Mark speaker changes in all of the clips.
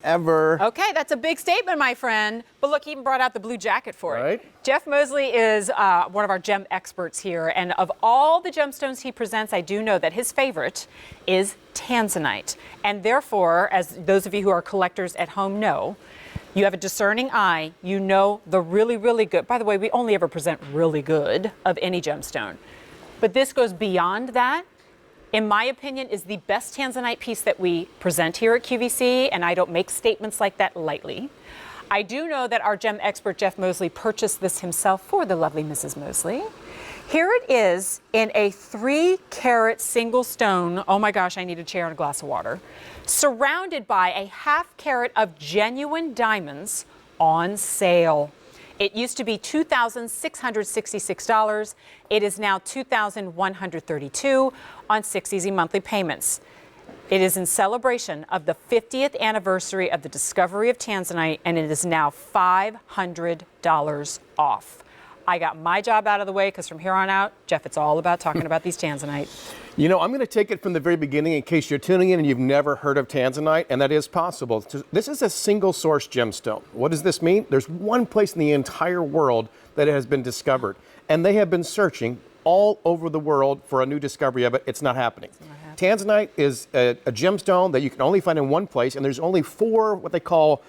Speaker 1: ever.
Speaker 2: Okay, that's a big statement, my friend. But look, he even brought out the blue jacket for it.
Speaker 1: Right.
Speaker 2: Jeff Mosley is one of our gem experts here. And of all the gemstones he presents, I do know that his favorite is Tanzanite. And therefore, as those of you who are collectors at home know, you have a discerning eye. You know the really, really good. By the way, we only ever present really good of any gemstone. But this goes beyond that. In my opinion, is the best Tanzanite piece that we present here at QVC, and I don't make statements like that lightly. I do know that our gem expert, Jeff Mosley, purchased this himself for the lovely Mrs. Mosley. Here it is in a 3-carat single stone. Oh my gosh, I need a chair and a glass of water. Surrounded by a 1/2 carat of genuine diamonds on sale. It used to be $2,666. It is now $2,132 on 6 easy monthly payments. It is in celebration of the 50th anniversary of the discovery of Tanzanite, and it is now $500 off. I got my job out of the way because from here on out, Jeff, it's all about talking about these Tanzanite.
Speaker 1: You know, I'm going to take it from the very beginning in case you're tuning in and you've never heard of Tanzanite, and that is possible. This is a single source gemstone. What does this mean? There's one place in the entire world that it has been discovered, and they have been searching all over the world for a new discovery of it. It's not happening. Tanzanite is a gemstone that you can only find in one place, and there's only 4 what they call,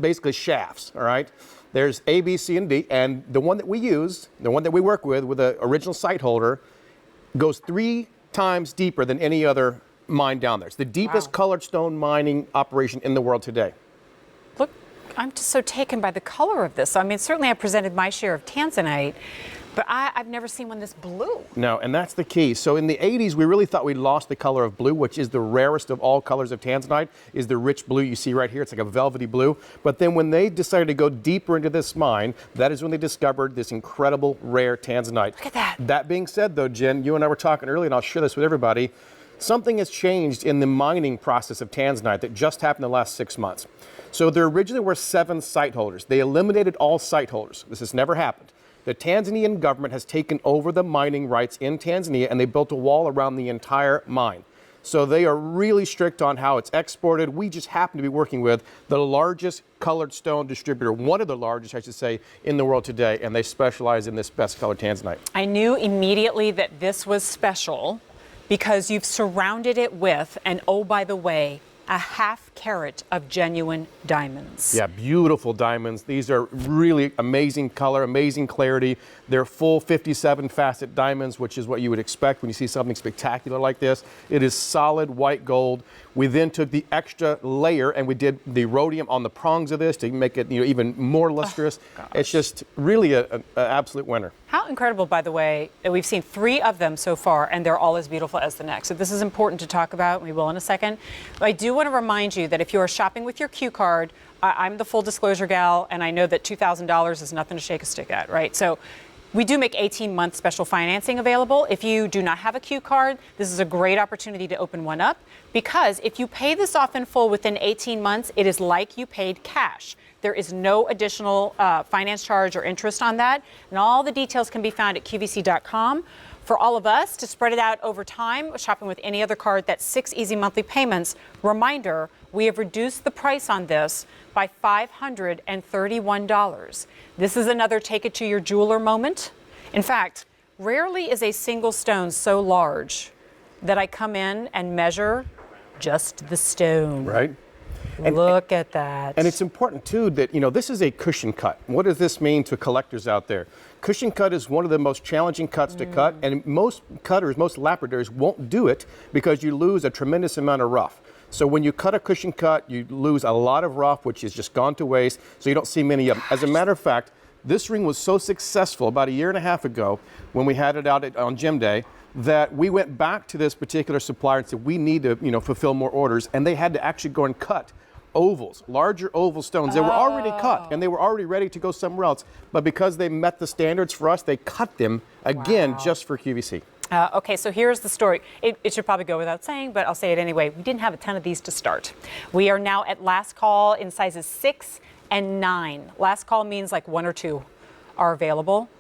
Speaker 1: basically shafts, all right? There's A, B, C, and D, and the one that we use, the one that we work with the original site holder, goes 3 times deeper than any other mine down there. It's the deepest colored stone mining operation in the world today.
Speaker 2: Look, I'm just so taken by the color of this. I mean, certainly I presented my share of Tanzanite, but I've never seen one this blue.
Speaker 1: No, and that's the key. So in the 80s, we really thought we lost the color of blue, which is the rarest of all colors of Tanzanite, is the rich blue you see right here. It's like a velvety blue. But then when they decided to go deeper into this mine, that is when they discovered this incredible rare Tanzanite.
Speaker 2: Look at that.
Speaker 1: That being said, though, Jen, you and I were talking earlier, and I'll share this with everybody. Something has changed in the mining process of Tanzanite that just happened in the last 6 months. So there originally were 7 site holders. They eliminated all site holders. This has never happened. The Tanzanian government has taken over the mining rights in Tanzania, and they built a wall around the entire mine. So they are really strict on how it's exported. We just happen to be working with the largest colored stone distributor, one of the largest, I should say, in the world today, and they specialize in this best colored Tanzanite.
Speaker 2: I knew immediately that this was special because you've surrounded it with, and oh, by the way, a 1/2 carat of genuine diamonds.
Speaker 1: Yeah, beautiful diamonds. These are really amazing color, amazing clarity. They're full 57 facet diamonds, which is what you would expect when you see something spectacular like this. It is solid white gold. We then took the extra layer and we did the rhodium on the prongs of this to make it even more lustrous. It's just really an absolute winner.
Speaker 2: How incredible, by the way, that we've seen 3 of them so far, and they're all as beautiful as the next. So this is important to talk about, and we will in a second. But I do want to remind you that if you are shopping with your Q card, I'm the full disclosure gal, and I know that $2,000 is nothing to shake a stick at, right? So we do make 18-month special financing available. If you do not have a Q card, this is a great opportunity to open one up, because if you pay this off in full within 18 months, it is like you paid cash. There is no additional finance charge or interest on that, and all the details can be found at QVC.com. For all of us to spread it out over time, shopping with any other card, that's 6 easy monthly payments. Reminder, we have reduced the price on this by $531. This is another take it to your jeweler moment. In fact, rarely is a single stone so large that I come in and measure just the stone.
Speaker 1: Right.
Speaker 2: Look at that.
Speaker 1: And it's important, too, that, this is a cushion cut. What does this mean to collectors out there? Cushion cut is one of the most challenging cuts to cut, and most cutters, most lapidators won't do it because you lose a tremendous amount of rough. So when you cut a cushion cut, you lose a lot of rough, which is just gone to waste, so you don't see many of them. As a matter of fact, this ring was so successful about 1.5 years ago when we had it out on Gem Day that we went back to this particular supplier and said, we need to fulfill more orders, and they had to actually go and cut ovals, larger oval stones. They were already cut and they were already ready to go somewhere else, but because they met the standards for us, they cut them again just for QVC.
Speaker 2: Okay, so here's the story. It should probably go without saying, but I'll say it anyway. We didn't have a ton of these to start. We are now at last call in sizes 6 and 9. Last call means like 1 or 2 are available.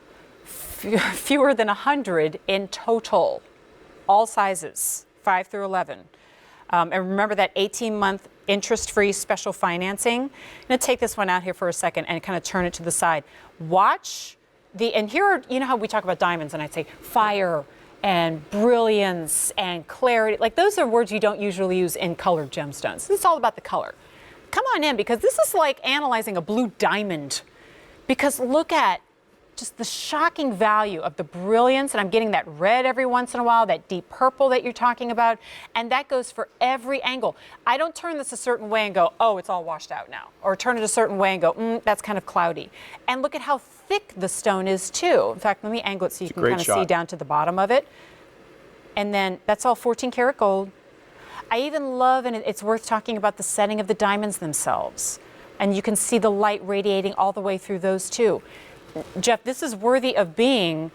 Speaker 2: Fewer than 100 in total, all sizes, 5 through 11. And remember that 18-month interest-free special financing. I'm going to take this one out here for a second and kind of turn it to the side. Watch and here are, you know how we talk about diamonds and I say fire and brilliance and clarity. Like those are words you don't usually use in colored gemstones. It's all about the color. Come on in, because this is like analyzing a blue diamond. Because look at just the shocking value of the brilliance, and I'm getting that red every once in a while, that deep purple that you're talking about, and that goes for every angle. I don't turn this a certain way and go, oh, it's all washed out now, or turn it a certain way and go, that's kind of cloudy. And look at how thick the stone is too. In fact, let me angle it so you can kind of see down to the bottom of it. And then that's all 14 karat gold. I even love, and it's worth talking about the setting of the diamonds themselves. And you can see the light radiating all the way through those too. Jeff, this is worthy of being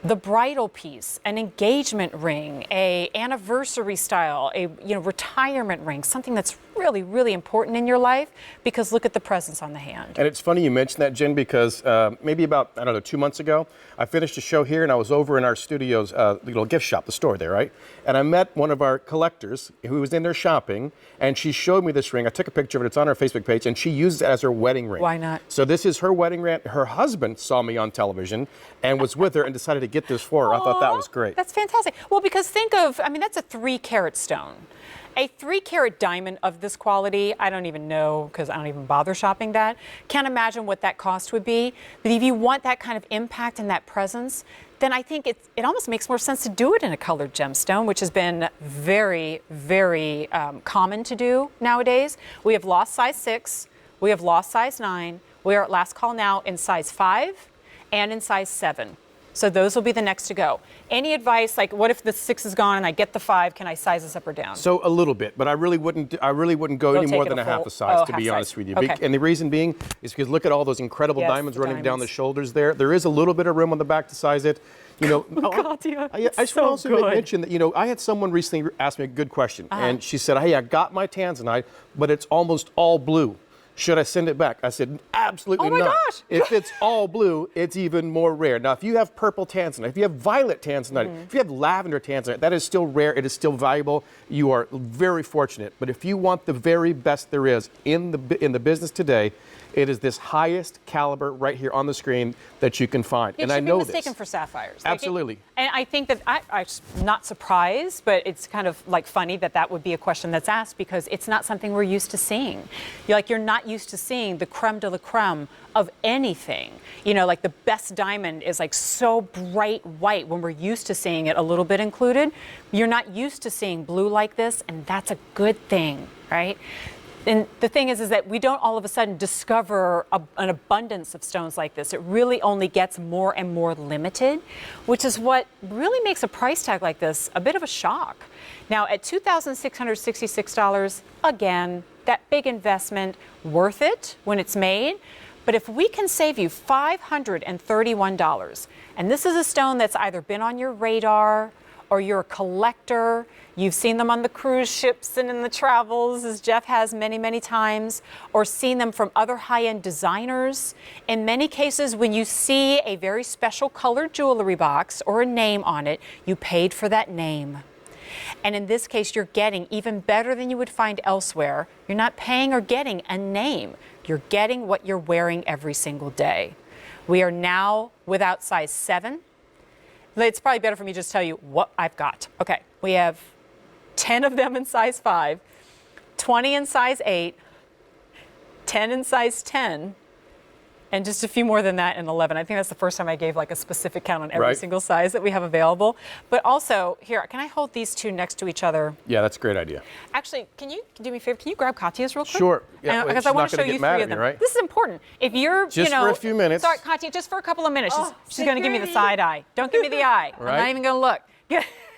Speaker 2: the bridal piece, an engagement ring, a anniversary style, a retirement ring, something that's really, really important in your life, because look at the presence on the hand.
Speaker 1: And it's funny you mentioned that, Jen, because maybe about, I don't know, 2 months ago, I finished a show here and I was over in our studio's little gift shop, the store there, right? And I met one of our collectors who was in there shopping, and she showed me this ring. I took a picture of it. It's on our Facebook page, and she uses it as her wedding ring.
Speaker 2: Why not?
Speaker 1: So this is her wedding ring. Her husband saw me on television and was with her and decided to get this for her. I thought that was great.
Speaker 2: That's fantastic. Well, because think of, that's a 3 carat stone. A 3 carat diamond of this quality, I don't even know, because I don't even bother shopping that. Can't imagine what that cost would be. But if you want that kind of impact and that presence, then I think it almost makes more sense to do it in a colored gemstone, which has been very, very common to do nowadays. We have lost size 6, we have lost size 9, we are at last call now in size 5 and in size 7. So those will be the next to go. Any advice, like what if the 6 is gone and I get the 5, can I size this up or down?
Speaker 1: So a little bit, but I really wouldn't go any more than a half a size, to be honest with you.
Speaker 2: Okay.
Speaker 1: And the reason being is because look at all those incredible diamonds running down the shoulders there. There is a little bit of room on the back to size it.
Speaker 2: Katya,
Speaker 1: I just want to also mention that, I had someone recently ask me a good question, and she said, hey, I got my Tanzanite, but it's almost all blue. Should I send it back? I said, absolutely not.
Speaker 2: Oh my gosh.
Speaker 1: If it's all blue, it's even more rare. Now, if you have purple Tanzanite, if you have violet Tanzanite, if you have lavender Tanzanite, that is still rare. It is still valuable. You are very fortunate. But if you want the very best there is in the business today, it is this highest caliber right here on the screen that you can find.
Speaker 2: And I know this. It should be mistaken for sapphires.
Speaker 1: Absolutely.
Speaker 2: And I think that I'm not surprised, but it's kind of like funny that would be a question that's asked, because it's not something we're used to seeing. You're not used to seeing the creme de la creme of anything. Like the best diamond is like so bright white when we're used to seeing it a little bit included. You're not used to seeing blue like this, and that's a good thing, right? And the thing is that we don't all of a sudden discover an abundance of stones like this. It really only gets more and more limited, which is what really makes a price tag like this a bit of a shock. Now, at $2,666, again, that big investment, worth it when it's made. But if we can save you $531, and this is a stone that's either been on your radar, or you're a collector, you've seen them on the cruise ships and in the travels, as Jeff has many, many times, or seen them from other high-end designers. In many cases, when you see a very special colored jewelry box or a name on it, you paid for that name. And in this case, you're getting even better than you would find elsewhere. You're not paying or getting a name. You're getting what you're wearing every single day. We are now without size 7. It's probably better for me to just tell you what I've got. Okay, we have 10 of them in size 5, 20 in size 8, 10 in size 10, and just a few more than that in 11. I think that's the first time I gave like a specific count on every single size that we have available. But also, here, can I hold these two next to each other?
Speaker 1: Yeah, that's a great idea.
Speaker 2: Actually, can you do me a favor? Can you grab Katya's real quick?
Speaker 1: Sure. Yeah,
Speaker 2: because I want to show you 3 of them.
Speaker 1: Right?
Speaker 2: This is important. If you're,
Speaker 1: just for a few minutes.
Speaker 2: Sorry, Katya, just for a couple of minutes. She's going to give me the side eye. Don't give me the eye.
Speaker 1: Right?
Speaker 2: I'm not even going to look.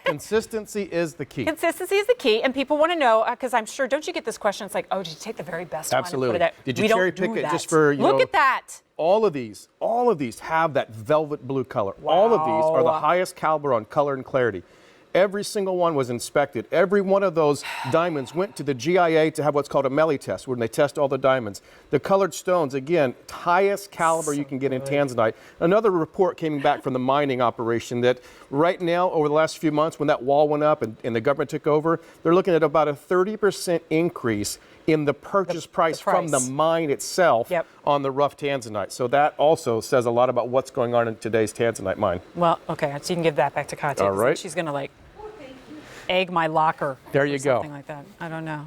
Speaker 1: Consistency is the key.
Speaker 2: Consistency is the key, and people want to know, because I'm sure, don't you get this question? It's like, oh, did you take the very best
Speaker 1: Absolutely.
Speaker 2: one?
Speaker 1: Did you cherry pick it just for,
Speaker 2: Look at that.
Speaker 1: All of these have that velvet blue color. Wow. All of these are the highest caliber on color and clarity. Every single one was inspected. Every one of those diamonds went to the GIA to have what's called a Melly test, where they test all the diamonds. The colored stones, again, highest caliber you can get in Tanzanite. Another report came back from the mining operation that right now, over the last few months, when that wall went up and the government took over, they're looking at about a 30% increase in the purchase price from the mine itself on the rough Tanzanite. So that also says a lot about what's going on in today's Tanzanite mine.
Speaker 2: Well, okay, so you can give that back to Katya.
Speaker 1: All right.
Speaker 2: She's going to like egg my locker.
Speaker 1: There you go.
Speaker 2: Something like that. I don't know.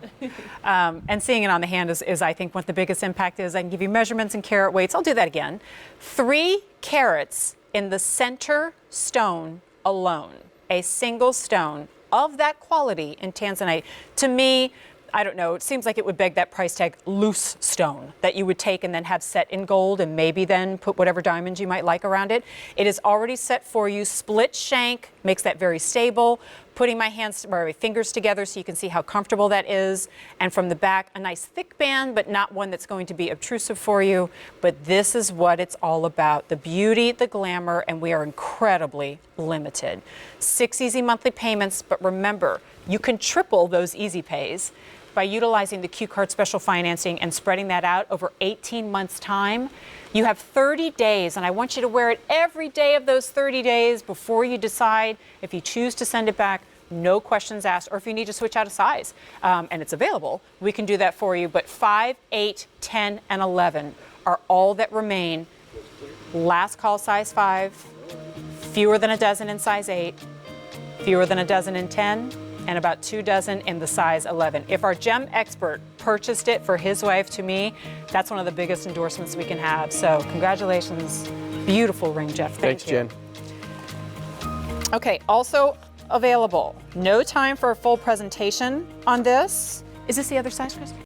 Speaker 2: And seeing it on the hand is, I think, what the biggest impact is. I can give you measurements and carat weights. I'll do that again. 3 carats in the center stone alone. A single stone of that quality in Tanzanite. To me, I don't know, it seems like it would beg that price tag, loose stone that you would take and then have set in gold and maybe then put whatever diamonds you might like around it. It is already set for you. Split shank makes that very stable. Putting my fingers together so you can see how comfortable that is. And from the back, a nice thick band, but not one that's going to be obtrusive for you. But this is what it's all about. The beauty, the glamour, and we are incredibly limited. 6 easy monthly payments, but remember, you can triple those easy pays by utilizing the Q Card special financing and spreading that out over 18 months' time. You have 30 days, and I want you to wear it every day of those 30 days before you decide if you choose to send it back. No questions asked, or if you need to switch out a size, and it's available, we can do that for you. But 5, 8, 10, and 11 are all that remain. Last call, size 5, fewer than a dozen in size 8, fewer than a dozen in 10, and about 2 dozen in the size 11. If our gem expert purchased it for his wife, to me, that's one of the biggest endorsements we can have. So congratulations. Beautiful ring, Jeff.
Speaker 1: Thanks, Jen.
Speaker 2: Okay, also available. No time for a full presentation on this. Is this the other size, Chris?